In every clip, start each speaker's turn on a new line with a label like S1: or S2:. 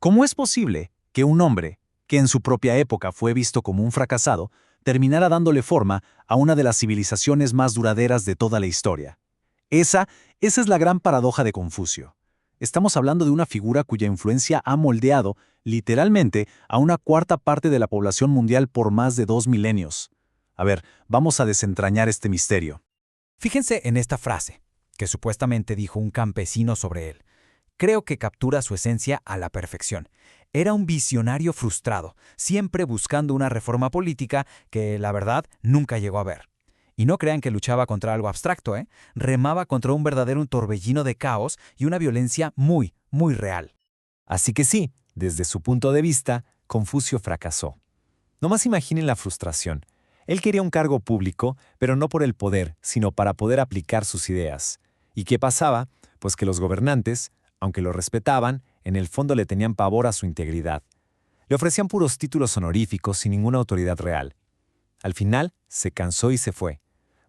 S1: ¿Cómo es posible que un hombre, que en su propia época fue visto como un fracasado, terminara dándole forma a una de las civilizaciones más duraderas de toda la historia? Esa, esa es la gran paradoja de Confucio. Estamos hablando de una figura cuya influencia ha moldeado, literalmente, a una cuarta parte de la población mundial por más de 2 milenios. A ver, vamos a desentrañar este misterio.
S2: Fíjense en esta frase, que supuestamente dijo un campesino sobre él. Creo que captura su esencia a la perfección. Era un visionario frustrado, siempre buscando una reforma política que, la verdad, nunca llegó a ver. Y no crean que luchaba contra algo abstracto, ¿eh? Remaba contra un verdadero torbellino de caos y una violencia muy, muy real.
S3: Así que sí, desde su punto de vista, Confucio fracasó. Nomás imaginen la frustración. Él quería un cargo público, pero no por el poder, sino para poder aplicar sus ideas. ¿Y qué pasaba? Pues que los gobernantes, aunque lo respetaban, en el fondo le tenían pavor a su integridad. Le ofrecían puros títulos honoríficos sin ninguna autoridad real. Al final, se cansó y se fue.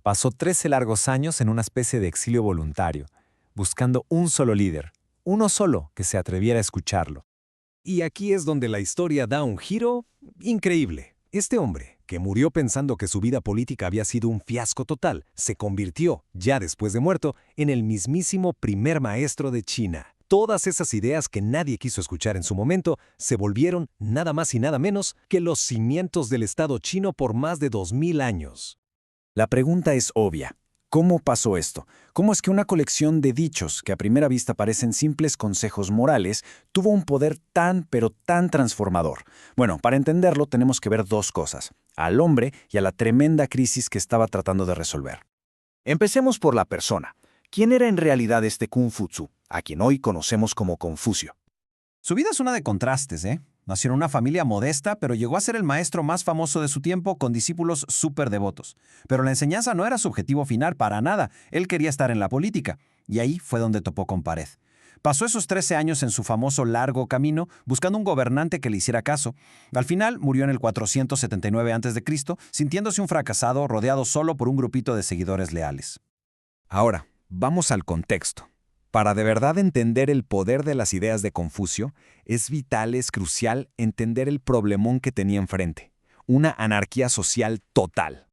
S3: Pasó 13 largos años en una especie de exilio voluntario, buscando un solo líder, uno solo que se atreviera a escucharlo.
S4: Y aquí es donde la historia da un giro increíble. Este hombre, que murió pensando que su vida política había sido un fiasco total, se convirtió, ya después de muerto, en el mismísimo primer maestro de China. Todas esas ideas que nadie quiso escuchar en su momento se volvieron nada más y nada menos que los cimientos del Estado chino por más de 2000 años.
S5: La pregunta es obvia. ¿Cómo pasó esto? ¿Cómo es que una colección de dichos que a primera vista parecen simples consejos morales tuvo un poder tan, pero tan transformador? Bueno, para entenderlo tenemos que ver dos cosas: al hombre y a la tremenda crisis que estaba tratando de resolver. Empecemos por la persona. ¿Quién era en realidad este Confucio, a quien hoy conocemos como Confucio?
S6: Su vida es una de contrastes, ¿eh? Nació en una familia modesta, pero llegó a ser el maestro más famoso de su tiempo con discípulos súper devotos. Pero la enseñanza no era su objetivo final para nada. Él quería estar en la política. Y ahí fue donde topó con pared. Pasó esos 13 años en su famoso largo camino, buscando un gobernante que le hiciera caso. Al final murió en el 479 a.C., sintiéndose un fracasado, rodeado solo por un grupito de seguidores leales.
S4: Ahora, vamos al contexto. Para de verdad entender el poder de las ideas de Confucio, es vital, es crucial entender el problemón que tenía enfrente: una anarquía social total.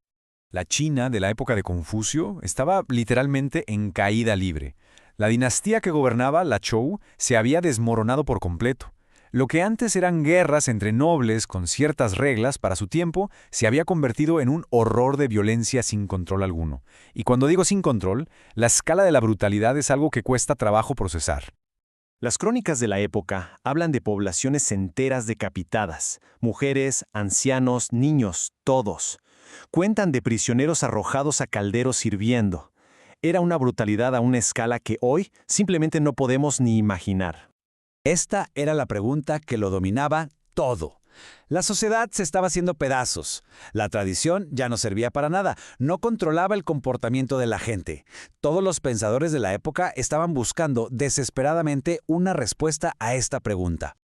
S7: La China de la época de Confucio estaba literalmente en caída libre. La dinastía que gobernaba, la Zhou, se había desmoronado por completo. Lo que antes eran guerras entre nobles con ciertas reglas para su tiempo, se había convertido en un horror de violencia sin control alguno. Y cuando digo sin control, la escala de la brutalidad es algo que cuesta trabajo procesar.
S8: Las crónicas de la época hablan de poblaciones enteras decapitadas, mujeres, ancianos, niños, todos. Cuentan de prisioneros arrojados a calderos hirviendo. Era una brutalidad a una escala que hoy simplemente no podemos ni imaginar.
S9: Esta era la pregunta que lo dominaba todo. La sociedad se estaba haciendo pedazos. La tradición ya no servía para nada. No controlaba el comportamiento de la gente. Todos los pensadores de la época estaban buscando desesperadamente una respuesta a esta pregunta.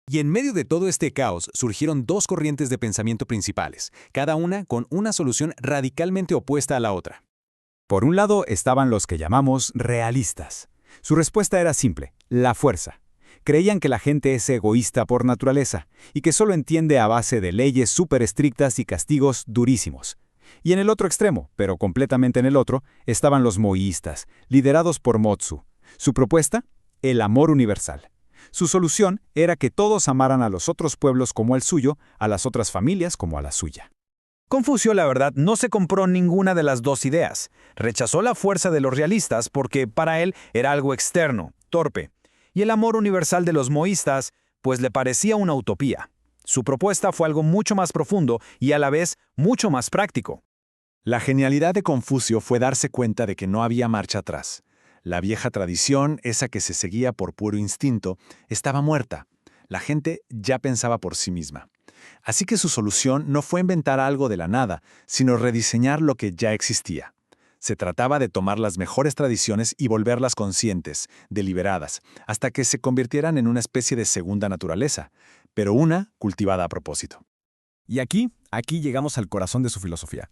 S4: Y en medio de todo este caos surgieron dos corrientes de pensamiento principales, cada una con una solución radicalmente opuesta a la otra.
S7: Por un lado estaban los que llamamos realistas. Su respuesta era simple: la fuerza. Creían que la gente es egoísta por naturaleza y que solo entiende a base de leyes súper estrictas y castigos durísimos. Y en el otro extremo, pero completamente en el otro, estaban los moíistas, liderados por Mo Tzu. Su propuesta: el amor universal. Su solución era que todos amaran a los otros pueblos como al suyo, a las otras familias como a la suya.
S6: Confucio, la verdad, no se compró ninguna de las dos ideas. Rechazó la fuerza de los realistas porque para él era algo externo, torpe. Y el amor universal de los moístas, pues le parecía una utopía. Su propuesta fue algo mucho más profundo y a la vez mucho más práctico.
S5: La genialidad de Confucio fue darse cuenta de que no había marcha atrás. La vieja tradición, esa que se seguía por puro instinto, estaba muerta. La gente ya pensaba por sí misma. Así que su solución no fue inventar algo de la nada, sino rediseñar lo que ya existía. Se trataba de tomar las mejores tradiciones y volverlas conscientes, deliberadas, hasta que se convirtieran en una especie de segunda naturaleza, pero una cultivada a propósito.
S3: Y aquí llegamos al corazón de su filosofía.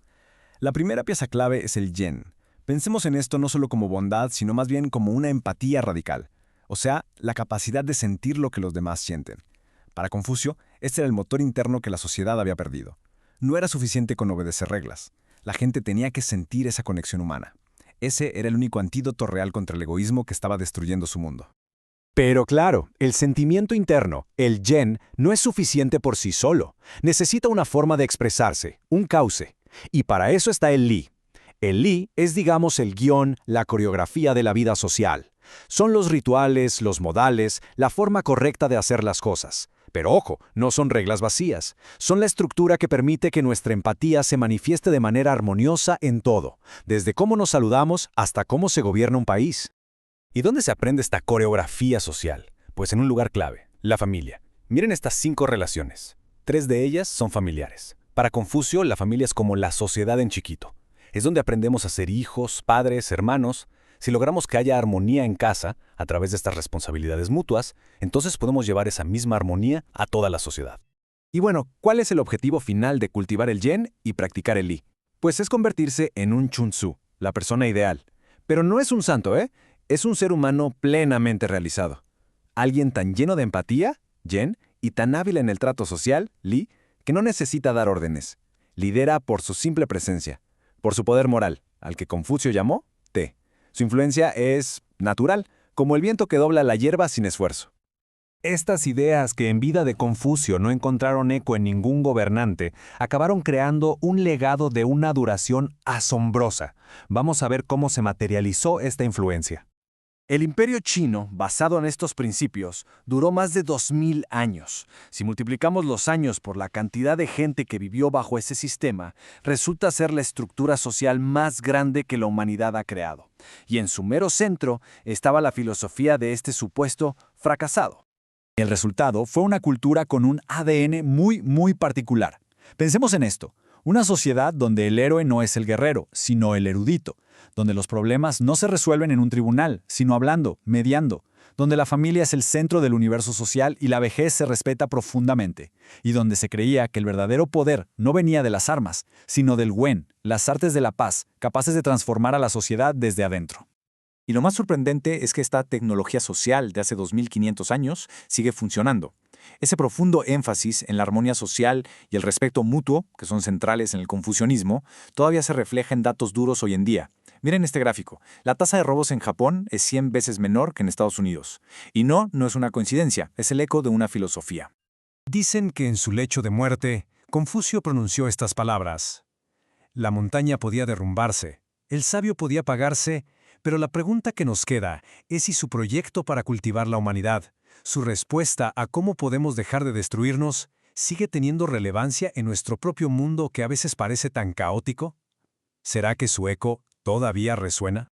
S3: La primera pieza clave es el yen. Pensemos en esto no solo como bondad, sino más bien como una empatía radical, o sea, la capacidad de sentir lo que los demás sienten.
S4: Para Confucio, este era el motor interno que la sociedad había perdido. No era suficiente con obedecer reglas. La gente tenía que sentir esa conexión humana. Ese era el único antídoto real contra el egoísmo que estaba destruyendo su mundo.
S1: Pero claro, el sentimiento interno, el yen, no es suficiente por sí solo. Necesita una forma de expresarse, un cauce. Y para eso está el li. El li es, digamos, el guión, la coreografía de la vida social. Son los rituales, los modales, la forma correcta de hacer las cosas. Pero ojo, no son reglas vacías. Son la estructura que permite que nuestra empatía se manifieste de manera armoniosa en todo, desde cómo nos saludamos hasta cómo se gobierna un país.
S4: ¿Y dónde se aprende esta coreografía social? Pues en un lugar clave, la familia. Miren estas 5 relaciones. 3 de ellas son familiares. Para Confucio, la familia es como la sociedad en chiquito. Es donde aprendemos a ser hijos, padres, hermanos. Si logramos que haya armonía en casa, a través de estas responsabilidades mutuas, entonces podemos llevar esa misma armonía a toda la sociedad. Y bueno, ¿cuál es el objetivo final de cultivar el yen y practicar el li? Pues es convertirse en un chunzu, la persona ideal. Pero no es un santo, ¿eh? Es un ser humano plenamente realizado. Alguien tan lleno de empatía, yen, y tan hábil en el trato social, li, que no necesita dar órdenes. Lidera por su simple presencia, por su poder moral, al que Confucio llamó te. Su influencia es natural, como el viento que dobla la hierba sin esfuerzo. Estas ideas que en vida de Confucio no encontraron eco en ningún gobernante, acabaron creando un legado de una duración asombrosa. Vamos a ver cómo se materializó esta influencia. El imperio chino, basado en estos principios, duró más de 2000 años. Si multiplicamos los años por la cantidad de gente que vivió bajo ese sistema, resulta ser la estructura social más grande que la humanidad ha creado. Y en su mero centro estaba la filosofía de este supuesto fracasado.
S1: El resultado fue una cultura con un ADN muy particular. Pensemos en esto, una sociedad donde el héroe no es el guerrero, sino el erudito, donde los problemas no se resuelven en un tribunal, sino hablando, mediando, donde la familia es el centro del universo social y la vejez se respeta profundamente, y donde se creía que el verdadero poder no venía de las armas, sino del wen, las artes de la paz, capaces de transformar a la sociedad desde adentro. Y lo más sorprendente es que esta tecnología social de hace 2500 años sigue funcionando. Ese profundo énfasis en la armonía social y el respeto mutuo, que son centrales en el confucianismo, todavía se refleja en datos duros hoy en día. Miren este gráfico. La tasa de robos en Japón es 100 veces menor que en Estados Unidos. Y no es una coincidencia, es el eco de una filosofía.
S4: Dicen que en su lecho de muerte, Confucio pronunció estas palabras. La montaña podía derrumbarse, el sabio podía apagarse, pero la pregunta que nos queda es si su proyecto para cultivar la humanidad, su respuesta a cómo podemos dejar de destruirnos, sigue teniendo relevancia en nuestro propio mundo que a veces parece tan caótico. ¿Será que su eco todavía resuena?